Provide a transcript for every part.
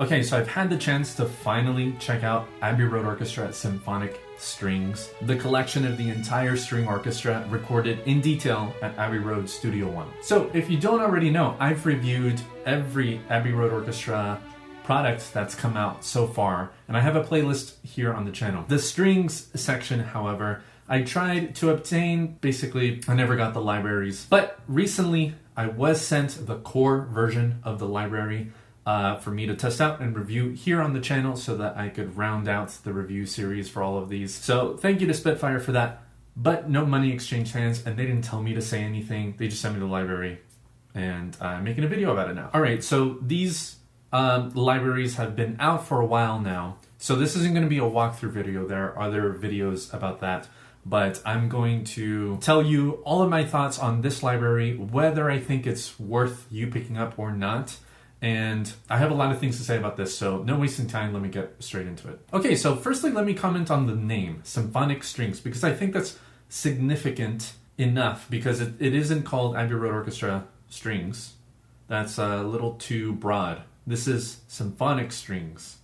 Okay, so I've had the chance to finally check out Abbey Orchestra Symphonic Strings, the collection of the entire string orchestra recorded in detail at Abbey Road Studio One. So if you don't already know, I've reviewed every Abbey Orchestra product that's come out so far, and I have a playlist here on the channel. The strings section, however, I tried to obtain. Basically, I never got the libraries, but recently I was sent the core version of the library for me to test out and review here on the channel so that I could round out the review series for all of these. So thank you to Spitfire for that, but no money exchanged hands, and they didn't tell me to say anything. They just sent me the library, and I'm making a video about it now. All right, so these libraries have been out for a while now, so this isn't going to be a walkthrough video. There are other videos about that, but I'm going to tell you all of my thoughts on this library, whether I think it's worth you picking up or not. And I have a lot of things to say about this, so no wasting time, let me get straight into it. Okay, so firstly, let me comment on the name, Symphonic Strings, because I think that's significant enough, because it isn't called Abbey Road Orchestra Strings. That's a little too broad. This is Symphonic Strings,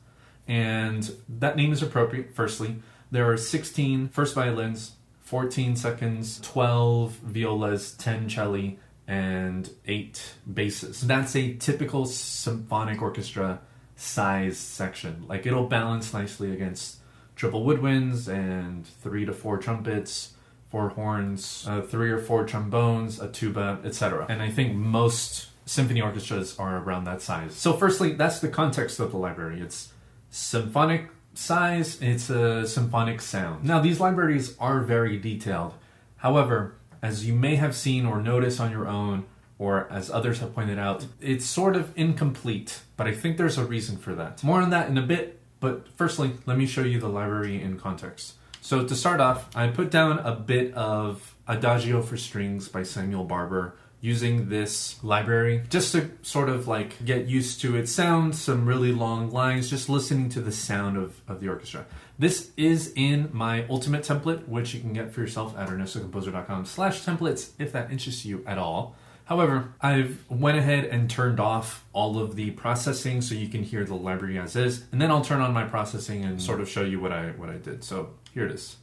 and that name is appropriate. Firstly, there are 16 first violins, 14 seconds, 12 violas, 10 celli, and 8 basses. That's a typical symphonic orchestra size section. Like, it'll balance nicely against triple woodwinds and 3 to 4 trumpets, 4 horns, 3 or 4 trombones, a tuba, etc. And I think most symphony orchestras are around that size. So firstly, that's the context of the library. It's symphonic size, it's a symphonic sound. Now, these libraries are very detailed. However, as you may have seen or noticed on your own, or as others have pointed out, it's sort of incomplete, but I think there's a reason for that. More on that in a bit, but firstly, let me show you the library in context. So to start off, I put down a bit of Adagio for Strings by Samuel Barber, using this library just to sort of like get used to its sound, some really long lines, just listening to the sound of the orchestra. This is in my ultimate template, which you can get for yourself at ernestocomposer.com/templates if that interests you at all. However, I've went ahead and turned off all of the processing so you can hear the library as is, and then I'll turn on my processing and sort of show you what I did. So here it is.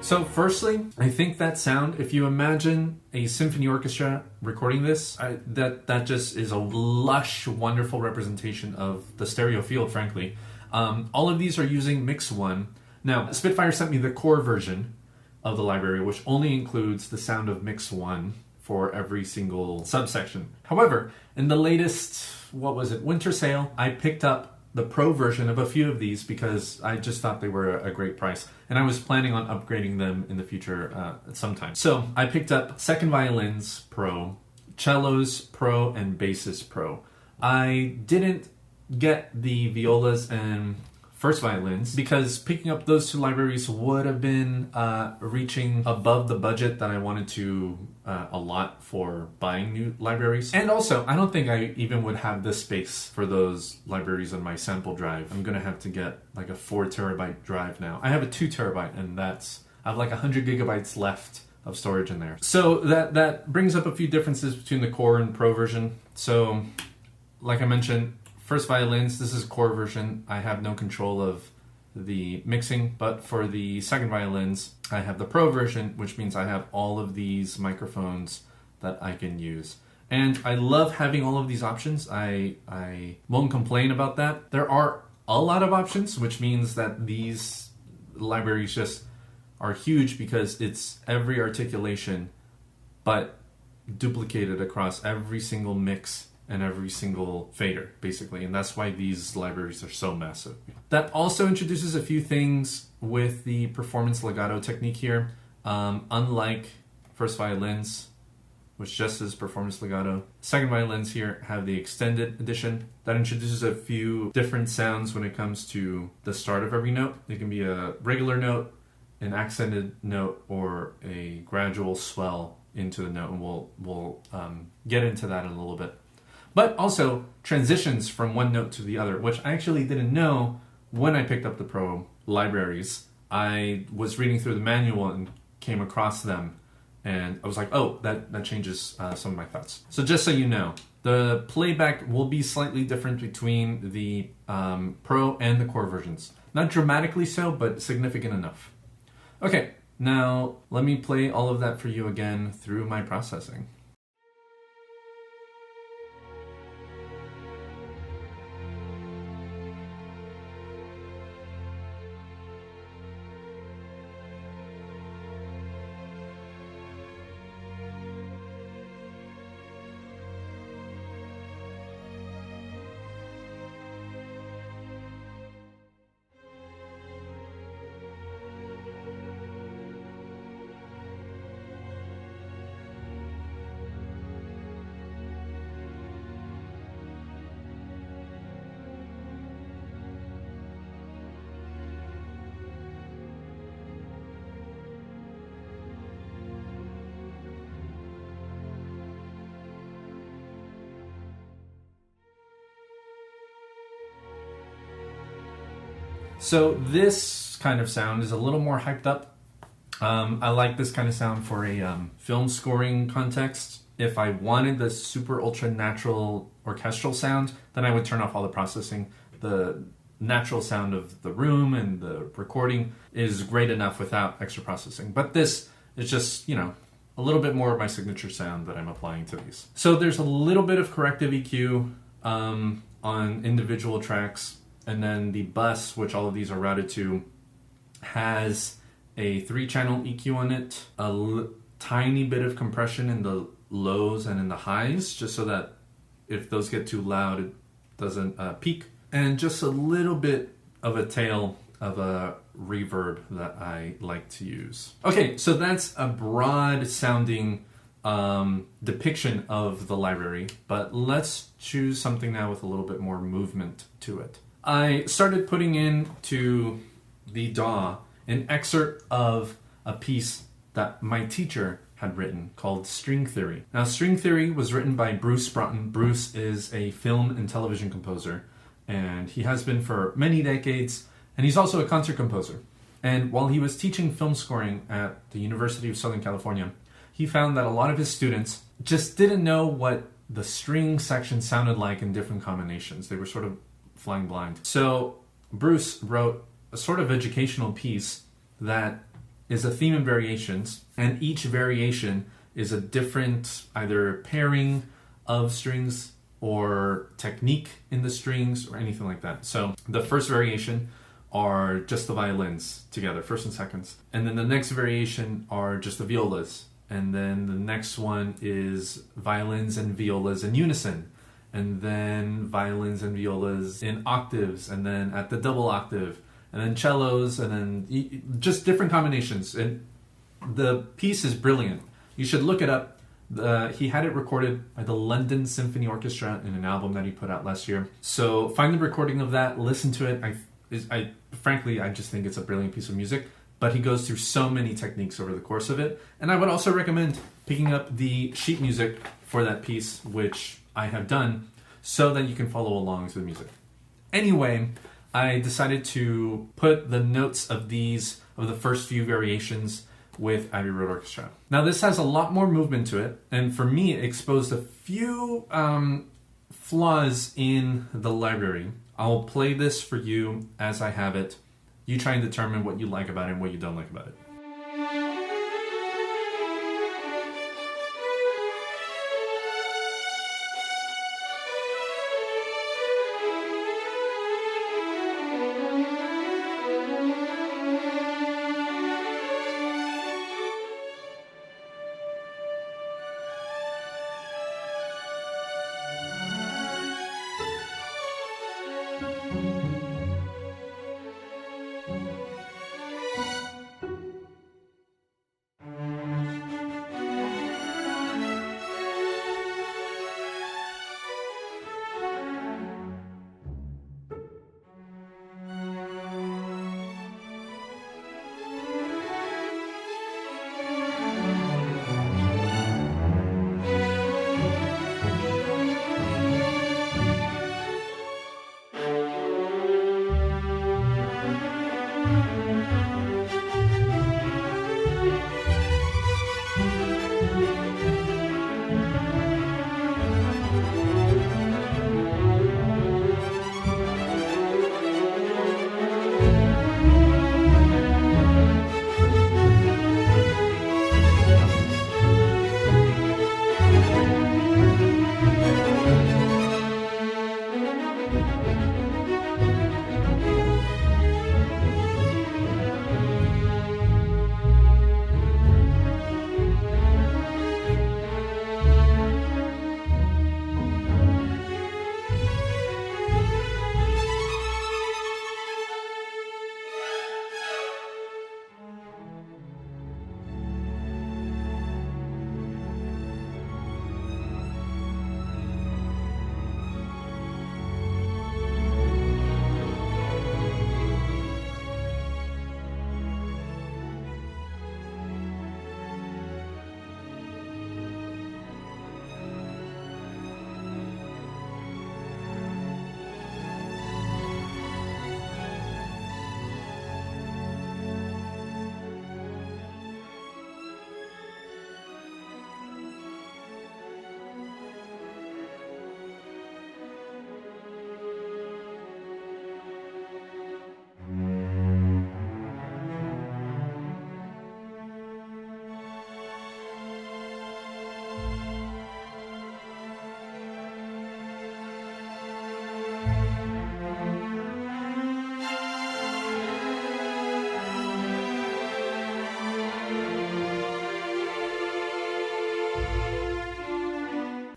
So firstly, I think that sound, if you imagine a symphony orchestra recording this, that just is a lush, wonderful representation of the stereo field, frankly. All of these are using Mix 1. Now, Spitfire sent me the core version of the library, which only includes the sound of Mix 1 for every single subsection. However, in the latest, winter sale, I picked up the pro version of a few of these because I just thought they were a great price, and I was planning on upgrading them in the future at some time. So I picked up second violins pro, cellos pro, and basses pro. I didn't get the violas and first violins because picking up those two libraries would have been reaching above the budget that I wanted to allot for buying new libraries. And also, I don't think I even would have the space for those libraries on my sample drive. I'm gonna have to get like a 4 terabyte drive now. I have a 2 terabyte, and I have like 100 gigabytes left of storage in there. So that brings up a few differences between the core and pro version. So like I mentioned, first violins, this is core version. I have no control of the mixing, but for the second violins, I have the pro version, which means I have all of these microphones that I can use. And I love having all of these options. I won't complain about that. There are a lot of options, which means that these libraries just are huge because it's every articulation, but duplicated across every single mix and every single fader, basically. And that's why these libraries are so massive. That also introduces a few things with the performance legato technique here. Unlike first violins, which just is performance legato, second violins here have the extended edition that introduces a few different sounds when it comes to the start of every note. It can be a regular note, an accented note, or a gradual swell into the note, and we'll get into that in a little bit. But also transitions from one note to the other, which I actually didn't know when I picked up the Pro libraries. I was reading through the manual and came across them, and I was like, oh, that changes some of my thoughts. So just so you know, the playback will be slightly different between the Pro and the Core versions. Not dramatically so, but significant enough. Okay, now let me play all of that for you again through my processing. So this kind of sound is a little more hyped up. I like this kind of sound for a film scoring context. If I wanted the super ultra natural orchestral sound, then I would turn off all the processing. The natural sound of the room and the recording is great enough without extra processing. But this is just, you know, a little bit more of my signature sound that I'm applying to these. So there's a little bit of corrective EQ on individual tracks. And then the bus, which all of these are routed to, has a 3-channel EQ on it, tiny bit of compression in the lows and in the highs, just so that if those get too loud, it doesn't peak, and just a little bit of a tail of a reverb that I like to use. Okay, so that's a broad sounding depiction of the library, but let's choose something now with a little bit more movement to it. I started putting into the DAW an excerpt of a piece that my teacher had written called String Theory. Now, String Theory was written by Bruce Broughton. Bruce is a film and television composer, and he has been for many decades, and he's also a concert composer. And while he was teaching film scoring at the University of Southern California, he found that a lot of his students just didn't know what the string section sounded like in different combinations. They were sort of flying blind. So Bruce wrote a sort of educational piece that is a theme and variations, and each variation is a different either pairing of strings or technique in the strings or anything like that. So the first variation are just the violins together, first and seconds. And then the next variation are just the violas. And then the next one is violins and violas in unison. And then violins and violas in octaves, and then at the double octave, and then cellos, and then just different combinations. And the piece is brilliant. You should look it up. He had it recorded by the London Symphony Orchestra in an album that he put out last year. So find the recording of that, listen to it. Frankly, I just think it's a brilliant piece of music. But he goes through so many techniques over the course of it. And I would also recommend picking up the sheet music for that piece, which I have done, so that you can follow along to the music. Anyway, I decided to put the notes of the first few variations with Abbey Road Orchestra. Now this has a lot more movement to it, and for me it exposed a few flaws in the library. I'll play this for you as I have it. You try and determine what you like about it and what you don't like about it.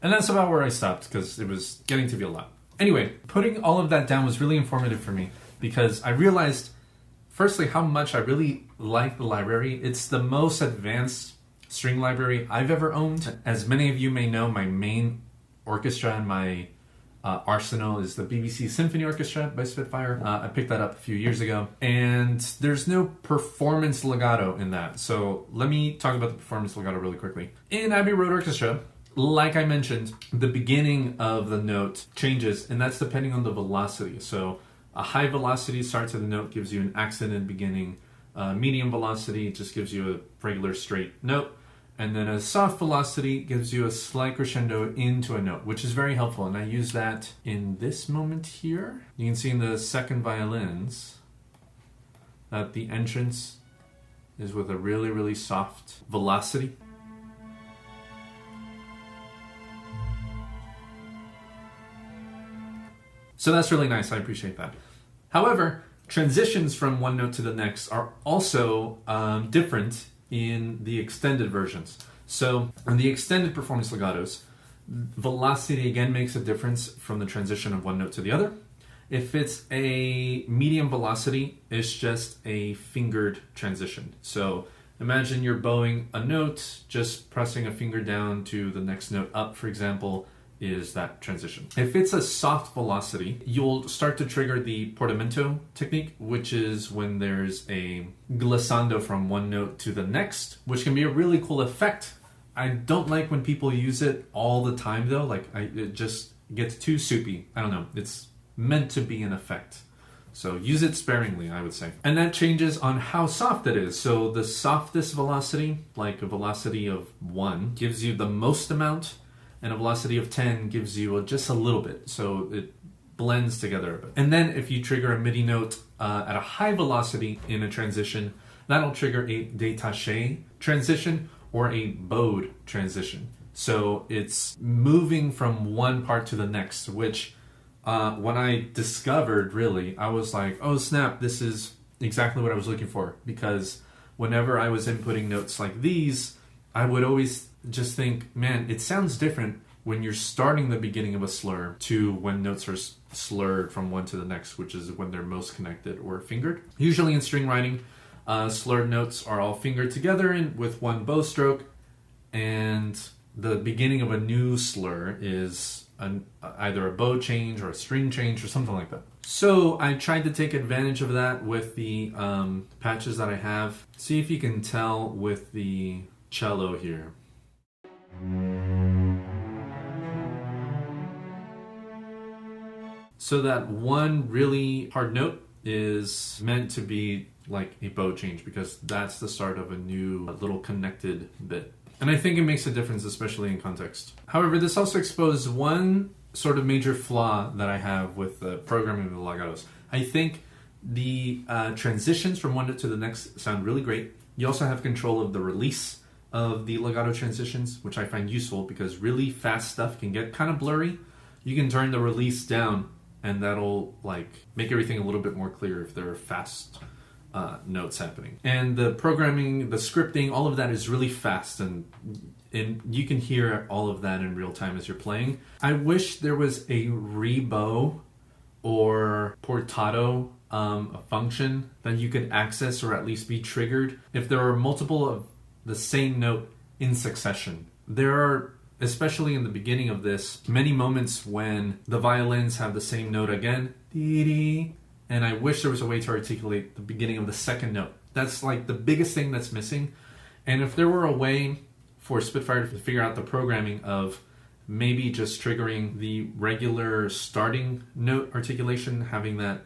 And that's about where I stopped because it was getting to be a lot. Anyway, putting all of that down was really informative for me because I realized, firstly, how much I really like the library. It's the most advanced string library I've ever owned. As many of you may know, my main orchestra in my arsenal is the BBC Symphony Orchestra by Spitfire. I picked that up a few years ago, and there's no performance legato in that. So let me talk about the performance legato really quickly. In Abbey Road Orchestra, like I mentioned, the beginning of the note changes, and that's depending on the velocity. So a high velocity start to the note gives you an accented beginning. Medium velocity just gives you a regular straight note. And then a soft velocity gives you a slight crescendo into a note, which is very helpful. And I use that in this moment here. You can see in the second violins that the entrance is with a really, really soft velocity. So that's really nice. I appreciate that. However, transitions from one note to the next are also different in the extended versions. So in the extended performance legatos, velocity again makes a difference from the transition of one note to the other. If it's a medium velocity, it's just a fingered transition. So imagine you're bowing a note, just pressing a finger down to the next note up, for example, is that transition. If it's a soft velocity, you'll start to trigger the portamento technique, which is when there's a glissando from one note to the next, which can be a really cool effect. I don't like when people use it all the time though, it just gets too soupy. I don't know, it's meant to be an effect. So use it sparingly, I would say. And that changes on how soft it is. So the softest velocity, like a velocity of 1, gives you the most amount, and a velocity of 10 gives you just a little bit, so it blends together a bit. And then if you trigger a MIDI note at a high velocity in a transition, that'll trigger a détaché transition or a bowed transition. So it's moving from one part to the next, which when I discovered, really, I was like, oh snap, this is exactly what I was looking for. Because whenever I was inputting notes like these, I would always just think, man, it sounds different when you're starting the beginning of a slur to when notes are slurred from one to the next, which is when they're most connected or fingered. Usually in string writing, slurred notes are all fingered together with one bow stroke, and the beginning of a new slur is either a bow change or a string change or something like that. So I tried to take advantage of that with the patches that I have. See if you can tell with the cello here. So that one really hard note is meant to be like a bow change because that's the start of a new little connected bit. And I think it makes a difference, especially in context. However, this also exposed one sort of major flaw that I have with the programming of the legatos. I think the transitions from one note to the next sound really great. You also have control of the release of the legato transitions, which I find useful because really fast stuff can get kind of blurry. You can turn the release down and that'll make everything a little bit more clear if there are fast notes happening. And the programming, the scripting, all of that is really fast, and you can hear all of that in real time as you're playing. I wish there was a rebow or portato function that you could access or at least be triggered if there are multiple of the same note in succession. There are, especially in the beginning of this, many moments when the violins have the same note again, dee-dee, and I wish there was a way to articulate the beginning of the second note. That's like the biggest thing that's missing. And if there were a way for Spitfire to figure out the programming of maybe just triggering the regular starting note articulation, having that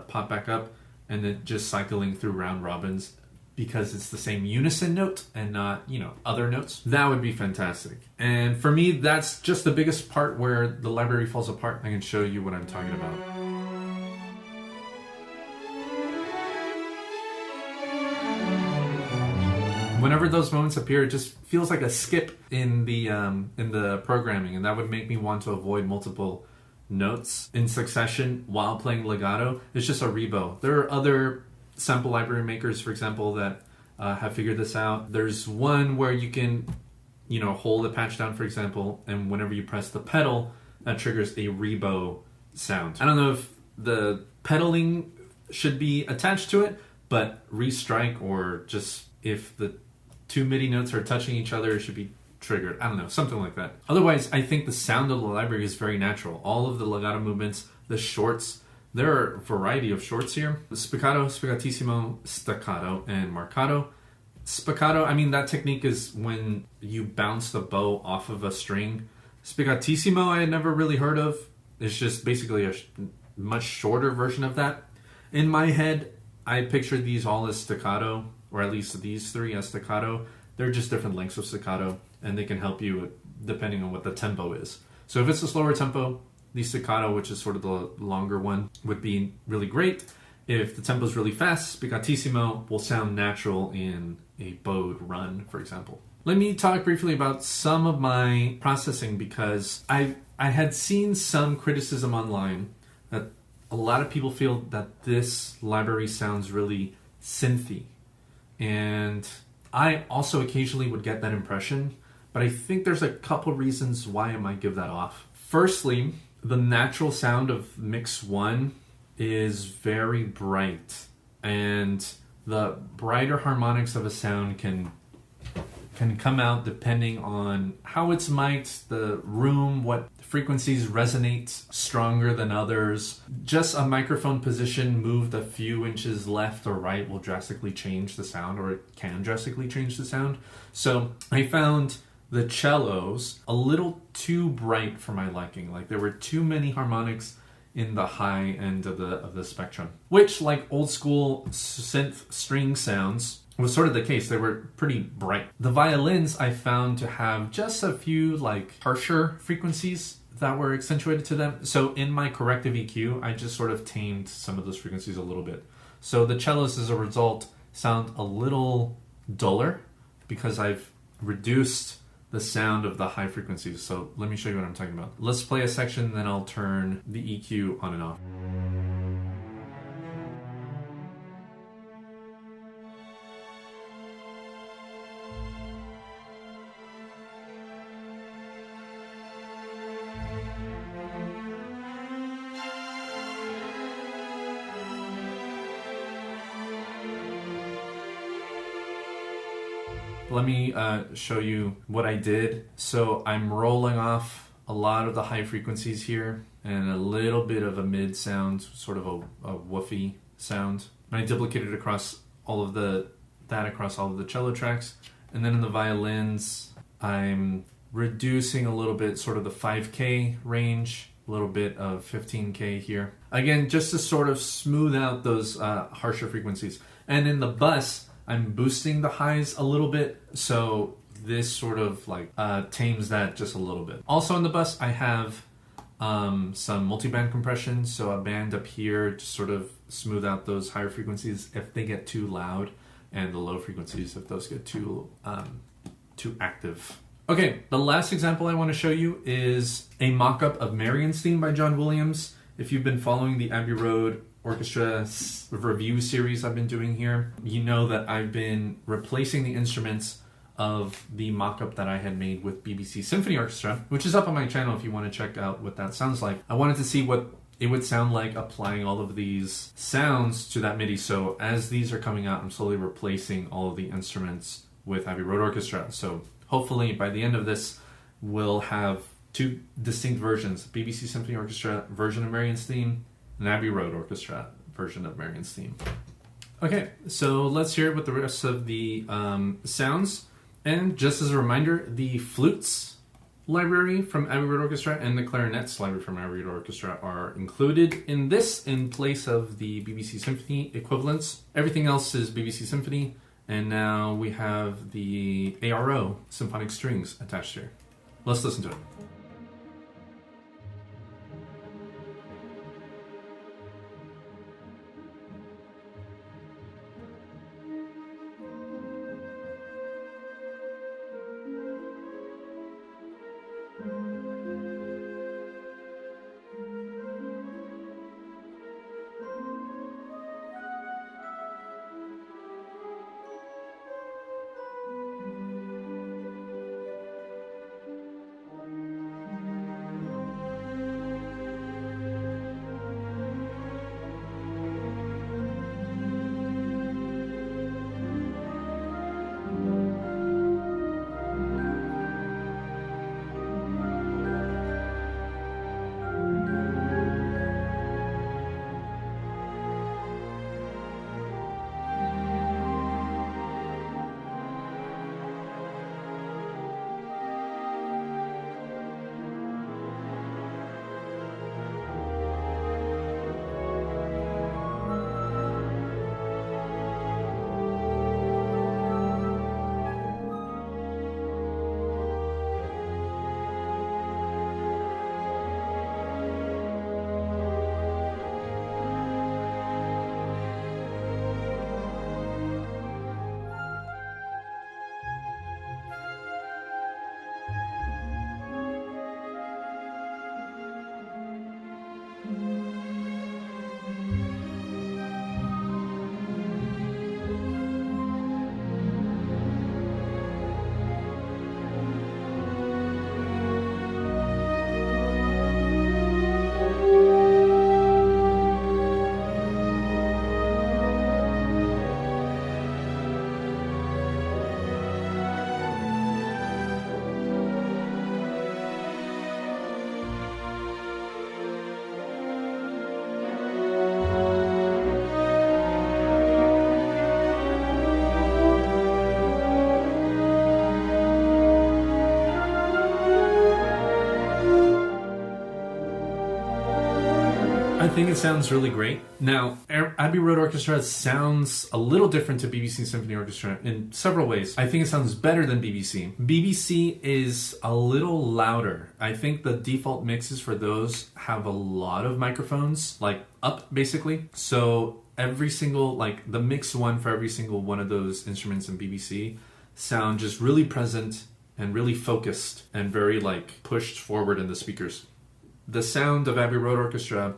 pop back up, and then just cycling through round robins because it's the same unison note and not, other notes, that would be fantastic. And for me, that's just the biggest part where the library falls apart. I can show you what I'm talking about. Whenever those moments appear, it just feels like a skip in the programming, and that would make me want to avoid multiple notes in succession while playing legato. It's just a rebow. There are other sample library makers, for example, that have figured this out. There's one where you can you know, hold the patch down, for example, and whenever you press the pedal, that triggers a rebow sound. I don't know if the pedaling should be attached to it, but restrike, or just if the two MIDI notes are touching each other, it should be triggered. I don't know, something like that. Otherwise, I think the sound of the library is very natural. All of the legato movements, the shorts, there are a variety of shorts here. Spiccato, spiccatissimo, staccato, and marcato. Spiccato, I mean, that technique is when you bounce the bow off of a string. Spiccatissimo, I had never really heard of. It's just basically a much shorter version of that. In my head, I pictured these all as staccato, or at least these three as staccato. They're just different lengths of staccato, and they can help you depending on what the tempo is. So if it's a slower tempo, the staccato, which is sort of the longer one, would be really great. If the tempo is really fast, spiccatissimo will sound natural in a bowed run, for example. Let me talk briefly about some of my processing, because I had seen some criticism online that a lot of people feel that this library sounds really synthy. And I also occasionally would get that impression, but I think there's a couple reasons why I might give that off. Firstly, the natural sound of mix 1 is very bright, and the brighter harmonics of a sound can come out depending on how it's mic'd, the room, what frequencies resonate stronger than others. Just a microphone position moved a few inches left or right will drastically change the sound, or it can drastically change the sound. So I found the cellos a little too bright for my liking. Like, there were too many harmonics in the high end of the spectrum, which, like old school synth string sounds, was sort of the case. They were pretty bright. The violins I found to have just a few like harsher frequencies that were accentuated to them. So in my corrective EQ, I just sort of tamed some of those frequencies a little bit. So the cellos, as a result, sound a little duller because I've reduced the sound of the high frequencies. So let me show you what I'm talking about. Let's play a section, then I'll turn the EQ on and off. Let me show you what I did. So I'm rolling off a lot of the high frequencies here and a little bit of a mid sound, sort of a woofy sound. And I duplicated across all of across all of the cello tracks. And then in the violins, I'm reducing a little bit, sort of the 5K range, a little bit of 15K here. Again, just to sort of smooth out those harsher frequencies. And in the bus, I'm boosting the highs a little bit, so this sort of like tames that just a little bit. Also on the bus, I have some multiband compression, so a band up here to sort of smooth out those higher frequencies if they get too loud, and the low frequencies if those get too active. Okay, the last example I want to show you is a mock-up of Marion's theme by John Williams. If you've been following the Abbey Road Orchestra review series I've been doing here, you know that I've been replacing the instruments of the mock-up that I had made with BBC Symphony Orchestra, which is up on my channel if you want to check out what that sounds like. I wanted to see what it would sound like applying all of these sounds to that MIDI. So as these are coming out, I'm slowly replacing all of the instruments with Abbey Road Orchestra. So hopefully by the end of this, we'll have two distinct versions: BBC Symphony Orchestra version of Marion's theme, an Abbey Road Orchestra version of Marion's theme. Okay, so let's hear it with the rest of the sounds. And just as a reminder, the flutes library from Abbey Road Orchestra and the clarinets library from Abbey Road Orchestra are included in this in place of the BBC Symphony equivalents. Everything else is BBC Symphony, and now we have the ARO Symphonic Strings attached here. Let's listen to it. I think it sounds really great. Now, Abbey Road Orchestra sounds a little different to BBC Symphony Orchestra in several ways. I think it sounds better than BBC. BBC is a little louder. I think the default mixes for those have a lot of microphones, like up basically. So every single, like the mix one for every single one of those instruments in BBC sound just really present and really focused and very like pushed forward in the speakers. The sound of Abbey Road Orchestra,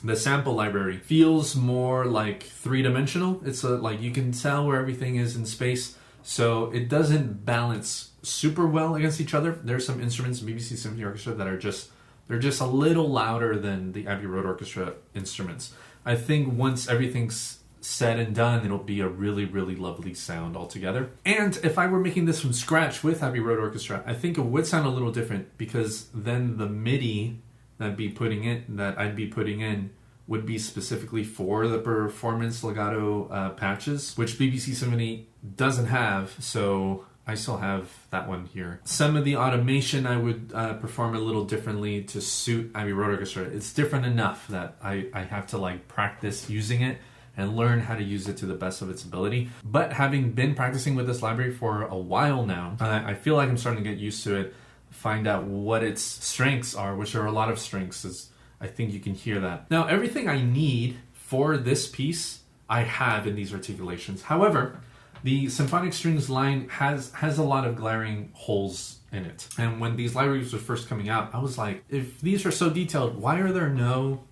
the sample library, feels more like three-dimensional. It's like you can tell where everything is in space, so it doesn't balance super well against each other. There's some instruments in BBC Symphony Orchestra that are just a little louder than the Abbey Road Orchestra instruments. I think once everything's said and done, it'll be a really, really lovely sound altogether. And if I were making this from scratch with Abbey Road Orchestra, I think it would sound a little different, because then the MIDI that I'd be putting in would be specifically for the performance legato patches, which BBC Symphony doesn't have, so I still have that one here. Some of the automation I would perform a little differently to suit Abbey Road Orchestra. It's different enough that I have to like practice using it and learn how to use it to the best of its ability. But having been practicing with this library for a while now, I feel like I'm starting to get used to it, find out what its strengths are, which are a lot of strengths, as I think you can hear that. Now, everything I need for this piece, I have in these articulations. However, the Symphonic Strings line has a lot of glaring holes in it. And when these libraries were first coming out, I was like, if these are so detailed, why are there no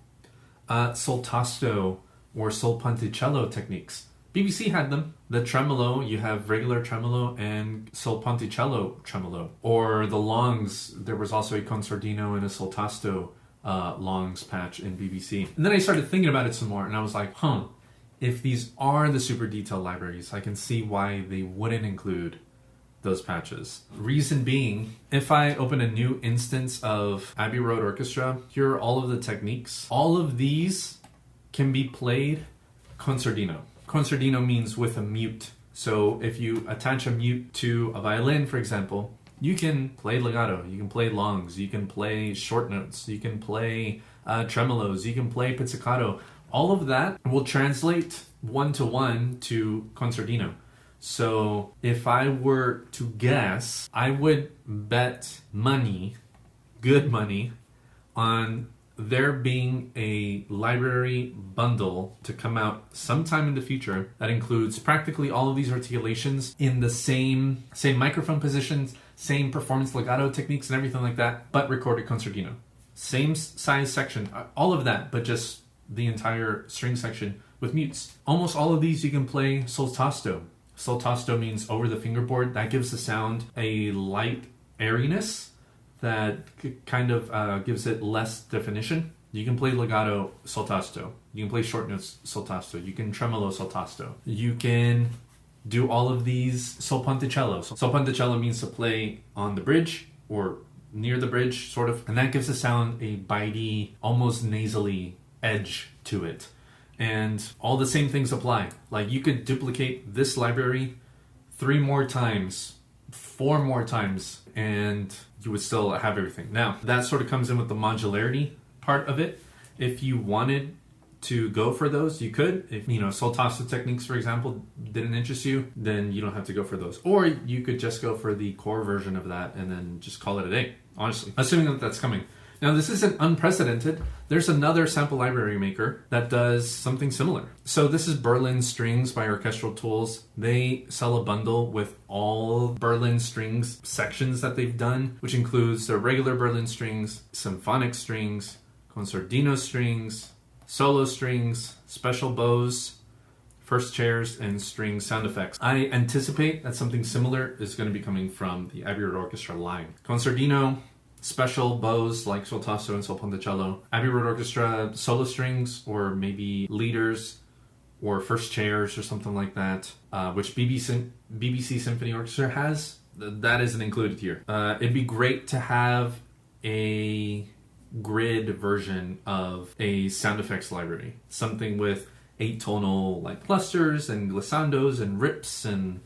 sol tasto or sol ponticello techniques? BBC had them. The tremolo, you have regular tremolo and sol ponticello tremolo. Or the longs, there was also a concertino and a sol tasto longs patch in BBC. And then I started thinking about it some more, and I was like, if these are the super detailed libraries, I can see why they wouldn't include those patches. Reason being, if I open a new instance of Abbey Road Orchestra, here are all of the techniques. All of these can be played concertino. Concertino means with a mute. So if you attach a mute to a violin, for example, you can play legato, you can play longs, you can play short notes, you can play tremolos, you can play pizzicato. All of that will translate one-to-one to concertino. So if I were to guess, I would bet money, good money, on there being a library bundle to come out sometime in the future that includes practically all of these articulations in the same microphone positions, same performance legato techniques and everything like that, but recorded concertino. Same size section, all of that, but just the entire string section with mutes. Almost all of these you can play sol tasto. Sol tasto means over the fingerboard. That gives the sound a light airiness that kind of gives it less definition. You can play legato sol tasto. You can play short notes sol tasto. You can tremolo sol tasto. You can do all of these sol ponticello. Sol ponticello means to play on the bridge or near the bridge, sort of. And that gives the sound a bitey, almost nasally edge to it. And all the same things apply. Like you could duplicate this library 3 more times, 4 more times, and you would still have everything. Now, that sort of comes in with the modularity part of it. If you wanted to go for those, you could. If, sol tasto techniques, for example, didn't interest you, then you don't have to go for those. Or you could just go for the core version of that and then just call it a day, honestly. Assuming that that's coming. Now, this isn't unprecedented. There's another sample library maker that does something similar. So this is Berlin Strings by Orchestral Tools. They sell a bundle with all Berlin Strings sections that they've done, which includes their regular Berlin Strings, symphonic strings, concertino strings, solo strings, special bows, first chairs, and string sound effects. I anticipate that something similar is going to be coming from the Abbey Road Orchestra line. Concertino, special bows like sol tasto and sol ponticello, Abbey Road Orchestra solo strings, or maybe leaders or first chairs or something like that, which BBC Symphony Orchestra has. That isn't included here. It'd be great to have a grid version of a sound effects library, something with 8 tonal like clusters and glissandos and rips and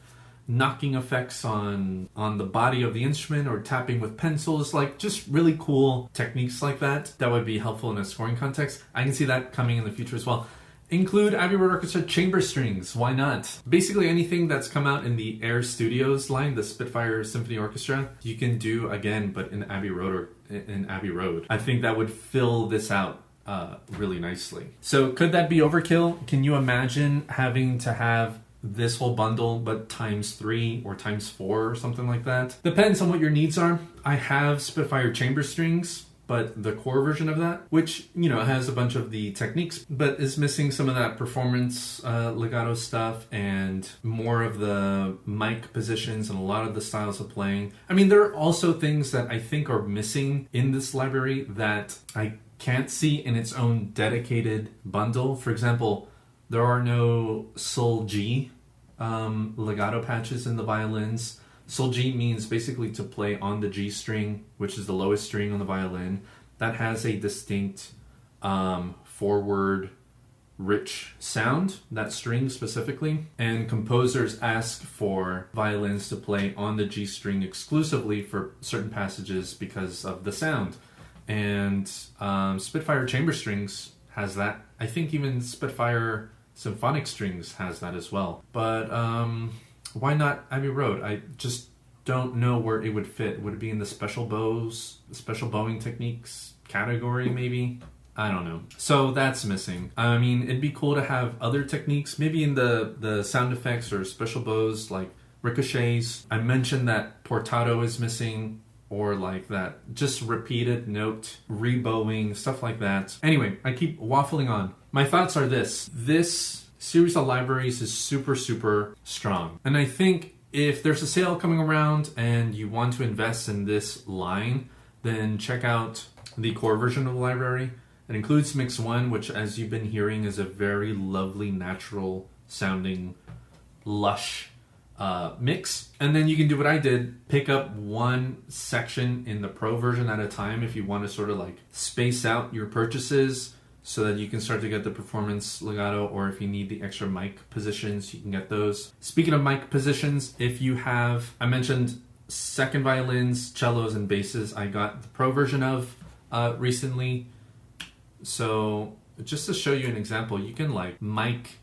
knocking effects on the body of the instrument or tapping with pencils, like just really cool techniques like that would be helpful in a scoring context. I can see that coming in the future as well. Include Abbey Road Orchestra chamber strings. Why not? Basically anything that's come out in the ARO Studios line, the Spitfire Symphony Orchestra, you can do again, but in Abbey Road or in Abbey Road. I think that would fill this out really nicely. So could that be overkill? Can you imagine having to have this whole bundle but times 3 or times 4 or something like that? Depends on what your needs are. I have Spitfire chamber strings, but the core version of that, which, you know, has a bunch of the techniques, but is missing some of that performance legato stuff and more of the mic positions and a lot of the styles of playing. I mean, there are also things that I think are missing in this library that I can't see in its own dedicated bundle. For example, there are no Sol G legato patches in the violins. Sol G means basically to play on the G string, which is the lowest string on the violin. That has a distinct forward, rich sound, that string specifically. And composers ask for violins to play on the G string exclusively for certain passages because of the sound. And Spitfire chamber strings has that. I think even Spitfire Symphonic Strings has that as well. But why not Abbey Road? I just don't know where it would fit. Would it be in the special bowing techniques category maybe? I don't know. So that's missing. I mean, it'd be cool to have other techniques, maybe in the sound effects or special bows like ricochets. I mentioned that portato is missing, or like that just repeated note rebowing, stuff like that. Anyway, I keep waffling on. My thoughts are this series of libraries is super, super strong. And I think if there's a sale coming around and you want to invest in this line, then check out the core version of the library. It includes Mix 1, which, as you've been hearing, is a very lovely, natural sounding, lush mix. And then you can do what I did, pick up one section in the Pro version at a time if you want to sort of like space out your purchases so that you can start to get the performance legato, or if you need the extra mic positions, you can get those. Speaking of mic positions, if you have, I mentioned second violins, cellos, and basses, I got the Pro version of recently. So just to show you an example, you can like mic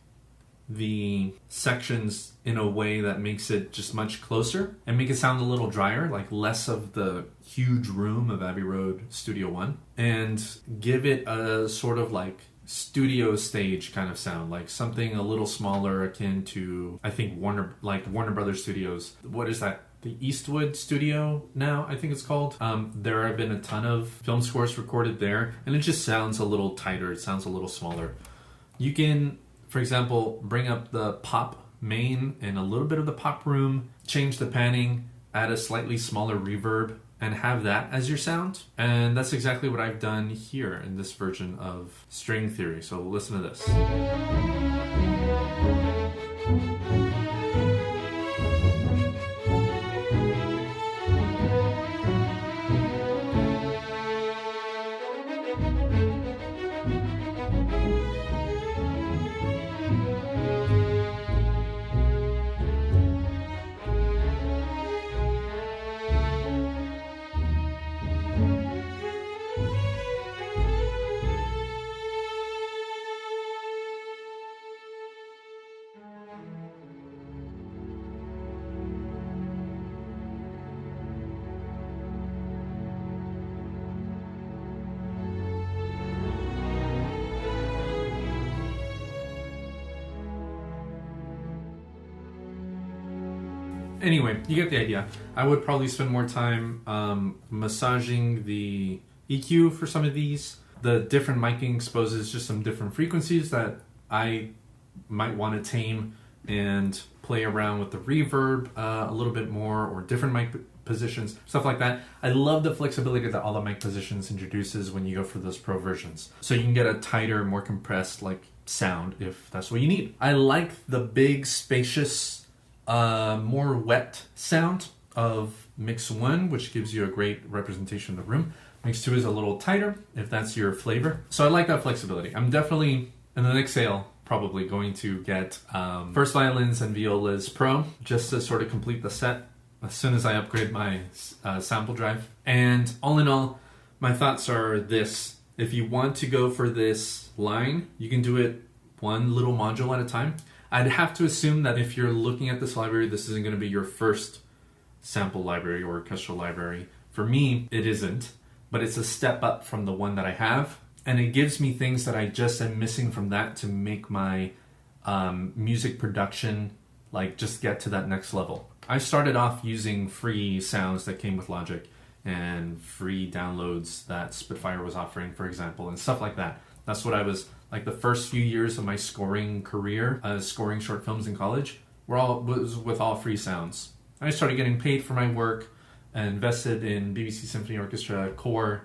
the sections in a way that makes it just much closer and make it sound a little drier, like less of the huge room of Abbey Road Studio One, and give it a sort of like studio stage kind of sound, like something a little smaller, akin to, I think, Warner Brothers Studios. What is that? The Eastwood Studio now, I think it's called. There have been a ton of film scores recorded there, and it just sounds a little tighter. It sounds a little smaller. You can, for example, bring up the pop main and a little bit of the pop room, change the panning, add a slightly smaller reverb, and have that as your sound. And that's exactly what I've done here in this version of String Theory. So listen to this. Anyway, you get the idea. I would probably spend more time massaging the EQ for some of these. The different miking exposes just some different frequencies that I might want to tame and play around with the reverb a little bit more, or different mic positions, stuff like that. I love the flexibility that all the mic positions introduces when you go for those Pro versions. So you can get a tighter, more compressed like sound if that's what you need. I like the big, spacious, more wet sound of Mix 1, which gives you a great representation of the room. Mix 2 is a little tighter, if that's your flavor. So I like that flexibility. I'm definitely, in the next sale, probably going to get first violins and violas pro just to sort of complete the set as soon as I upgrade my sample drive. And all in all, my thoughts are this. If you want to go for this line, you can do it one little module at a time. I'd have to assume that if you're looking at this library, this isn't going to be your first sample library or orchestral library. For me, it isn't, but it's a step up from the one that I have. And it gives me things that I just am missing from that to make my music production like just get to that next level. I started off using free sounds that came with Logic and free downloads that Spitfire was offering, for example, and stuff like that. That's what I was, like the first few years of my scoring career, scoring short films in college, was with all free sounds. I started getting paid for my work and invested in BBC Symphony Orchestra Core,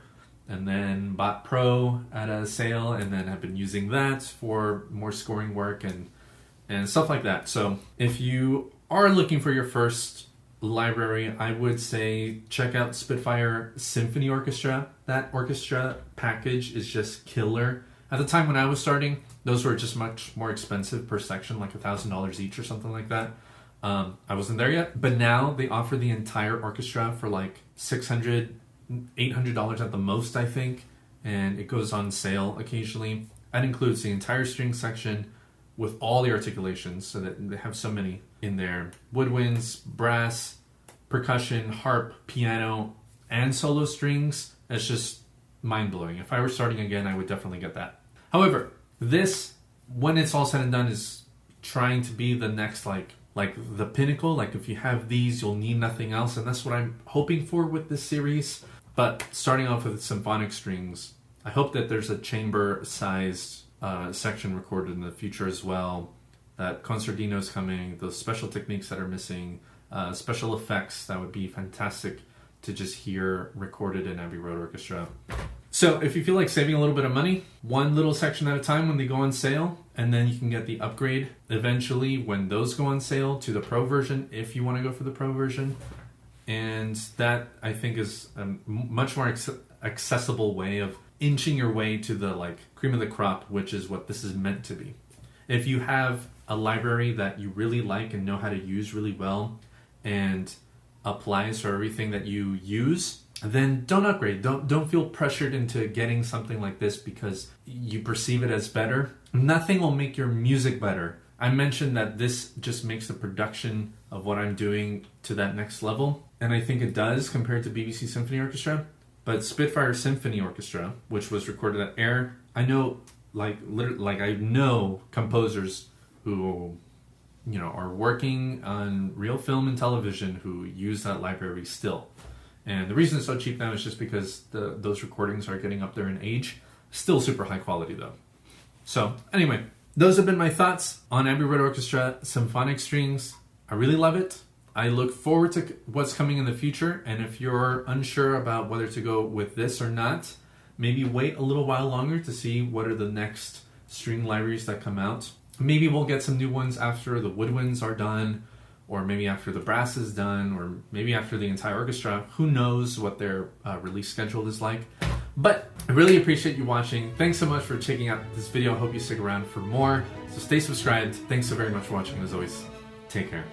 and then bought Pro at a sale, and then have been using that for more scoring work and stuff like that. So if you are looking for your first library, I would say check out Spitfire Symphony Orchestra. That orchestra package is just killer. At the time when I was starting, those were just much more expensive per section, like $1,000 each or something like that. I wasn't there yet, but now they offer the entire orchestra for like $600, $800 at the most, I think, and it goes on sale occasionally. That includes the entire string section with all the articulations, so that they have so many in there. Woodwinds, brass, percussion, harp, piano, and solo strings. It's just mind-blowing. If I were starting again, I would definitely get that. However, this, when it's all said and done, is trying to be the next, like the pinnacle. Like if you have these, you'll need nothing else, and that's what I'm hoping for with this series. But starting off with symphonic strings, I hope that there's a chamber-sized section recorded in the future as well, that concertino is coming, those special techniques that are missing, special effects that would be fantastic to just hear recorded in Abbey Road Orchestra. So if you feel like saving a little bit of money, one little section at a time when they go on sale, and then you can get the upgrade eventually when those go on sale to the Pro version, if you want to go for the Pro version. And that, I think, is a much more accessible way of inching your way to the like cream of the crop, which is what this is meant to be. If you have a library that you really like and know how to use really well and applies for everything that you use, then don't upgrade. Don't feel pressured into getting something like this because you perceive it as better. Nothing will make your music better. I mentioned that this just makes the production of what I'm doing to that next level, and I think it does compared to BBC Symphony Orchestra. But Spitfire Symphony Orchestra, which was recorded at ARO, I know, I know composers who, you know, are working on real film and television who use that library still. And the reason it's so cheap now is just because those recordings are getting up there in age. Still super high quality though. So anyway, those have been my thoughts on Abbey Road Orchestra Symphonic Strings. I really love it. I look forward to what's coming in the future, and if you're unsure about whether to go with this or not, maybe wait a little while longer to see what are the next string libraries that come out. Maybe we'll get some new ones after the woodwinds are done, or maybe after the brass is done, or maybe after the entire orchestra. Who knows what their release schedule is like. But I really appreciate you watching. Thanks so much for checking out this video. I hope you stick around for more. So stay subscribed. Thanks so very much for watching. As always, take care.